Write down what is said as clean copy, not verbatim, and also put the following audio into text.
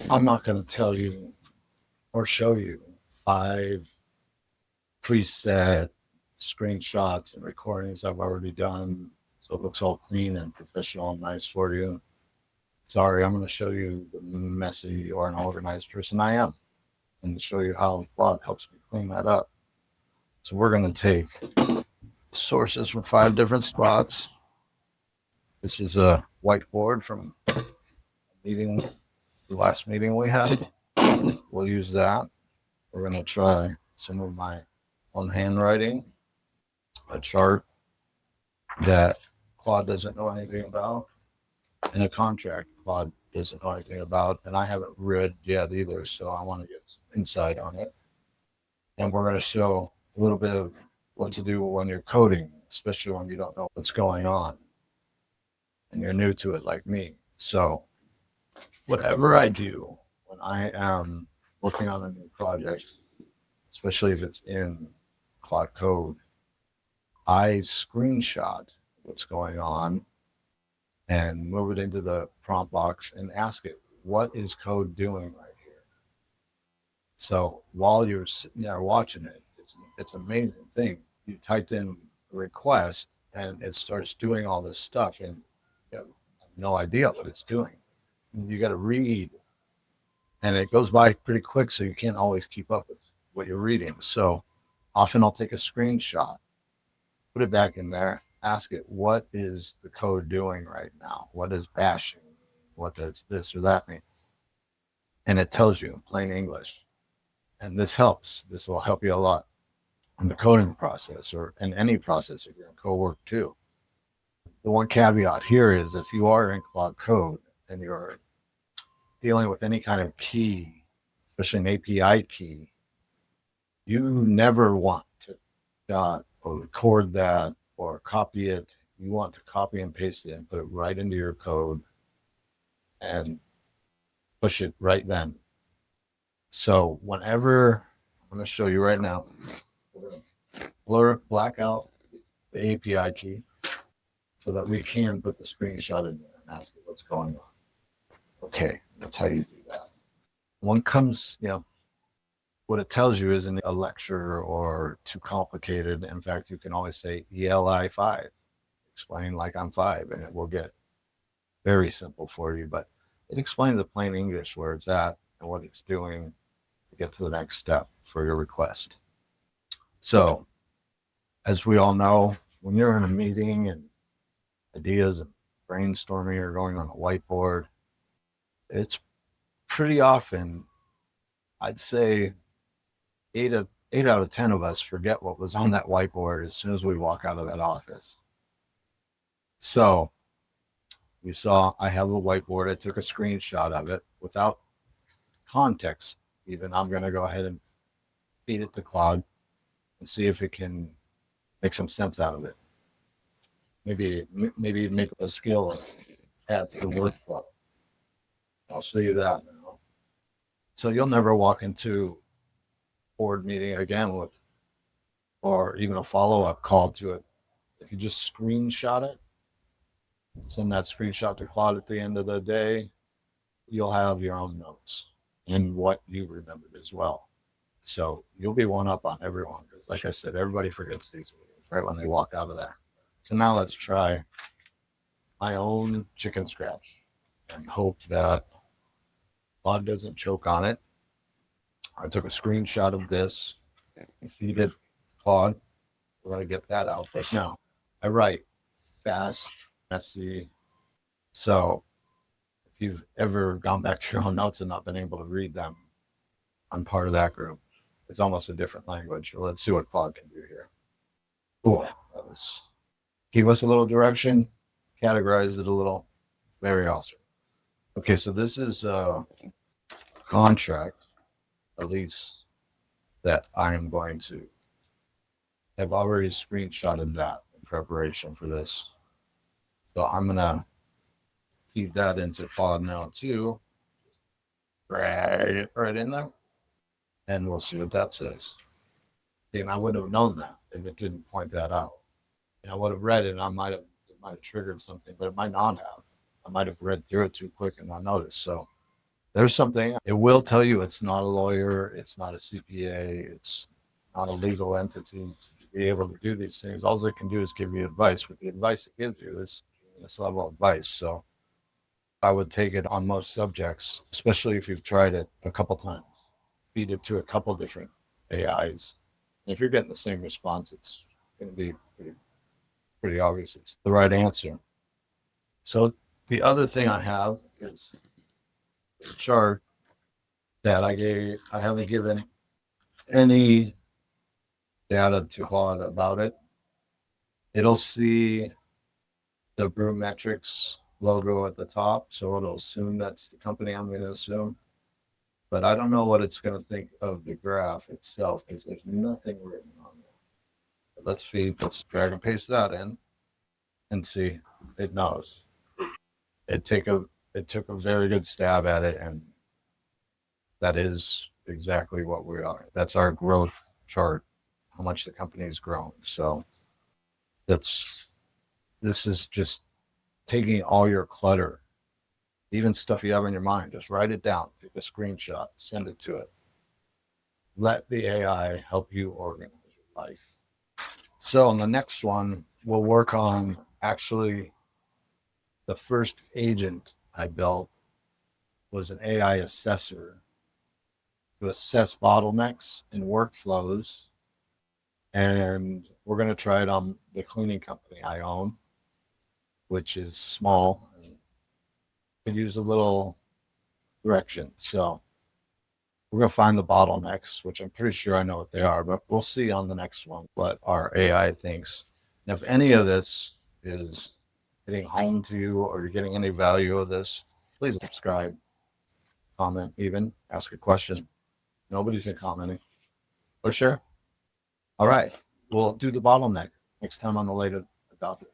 I'm not going to tell you or show you 5 preset screenshots and recordings I've already done. So it looks all clean and professional and nice for you. Sorry, I'm going to show you the messy or unorganized person I am and show you how Claude helps me clean that up. So we're going to take sources from 5 different spots. This is a whiteboard from meeting, the last meeting we had. We'll use that. We're going to try some of my own handwriting, a chart that Claude doesn't know anything about, and a contract Claude doesn't know anything about, and I haven't read yet either, so I want to get insight on it. And we're going to show a little bit of what to do when you're coding, especially when you don't know what's going on and you're new to it like me. So whatever I do when I am working on a new project, especially if it's in Claude Code, I screenshot what's going on and move it into the prompt box and ask it, what is code doing right here? So while you're sitting there watching it, it's an amazing thing. You typed in a request and it starts doing all this stuff, and you have no idea what it's doing. You got to read, and it goes by pretty quick, so you can't always keep up with what you're reading. So often I'll take a screenshot, put it back in there, ask it, what is the code doing right now? What is bashing? What does this or that mean? And it tells you in plain English. And this helps. This will help you a lot in the coding process or in any process if you're in co-work too. The one caveat here is if you are in Claude Code and you're dealing with any kind of key, especially an API key, you never want to or record that or copy it. You want to copy and paste it and put it right into your code and push it right then. So whenever, I'm going to show you right now, black out the API key so that we can put the screenshot in there and ask it what's going on. Okay, that's how you do that. One comes, what it tells you isn't a lecture or too complicated. In fact, you can always say ELI 5, explain like I'm 5, and it will get very simple for you. But it explains in plain English where it's at and what it's doing to get to the next step for your request. So, as we all know, when you're in a meeting and ideas and brainstorming are going on a whiteboard, it's pretty often, I'd say, eight out of 10 of us forget what was on that whiteboard as soon as we walk out of that office. So you saw I have a whiteboard. I took a screenshot of it without context. Even I'm going to go ahead and feed it to Claude and see if it can make some sense out of it. Maybe make a skill and add to the workflow. I'll show you that now. So you'll never walk into board meeting again with, or even a follow-up call to it. If you just screenshot it, send that screenshot to Claude at the end of the day, you'll have your own notes and what you remembered as well. So you'll be one up on everyone. Because like I said, everybody forgets these meetings right when they walk out of there. So now let's try my own chicken scratch and hope that Claude doesn't choke on it. I took a screenshot of this, feed it Claude. We're going to get that out. But now I write fast, messy. So if you've ever gone back to your own notes and not been able to read them, I'm part of that group. It's almost a different language. Let's see what Claude can do here. Ooh, give us a little direction, categorize it a little. Very awesome. Okay, so this is a contract, at least that I am going to. I've already screenshotted that in preparation for this. So I'm going to feed that into Claude now too. Right in there. And we'll see what that says. And I would have known that if it didn't point that out. And I would have read it and it might have triggered something, but it might not have. I might have read through it too quick and not noticed. So There's something, it will tell you it's not a lawyer, it's not a CPA, it's not a legal entity to be able to do these things. All it can do is give you advice, but the advice it gives you is this level of advice. So I would take it on most subjects, especially if you've tried it a couple times. Feed it to a couple different AIs. And if you're getting the same response, it's going to be pretty obvious it's the right answer. So the other thing I have is a chart that I haven't given any data to Claude about it. It'll see the Brewmetrics logo at the top, so it'll assume that's the company I'm going to assume. But I don't know what it's going to think of the graph itself because there's nothing written on there. But let's drag and paste that in and see. It knows. It took a very good stab at it, and that is exactly what we are. That's our growth chart, how much the company has grown. So this is just taking all your clutter, even stuff you have in your mind, just write it down, take a screenshot, send it to it. Let the AI help you organize your life. So in the next one, we'll work on actually the first agent I built was an AI assessor to assess bottlenecks in workflows. And we're going to try it on the cleaning company I own, which is small. Could use a little direction. So we're going to find the bottlenecks, which I'm pretty sure I know what they are, but we'll see on the next one what our AI thinks. And if any of this is hitting home to you or you're getting any value of this, please subscribe, comment, even ask a question. Nobody's been commenting. Or share. All right. We'll do the bottleneck next time on the later about it.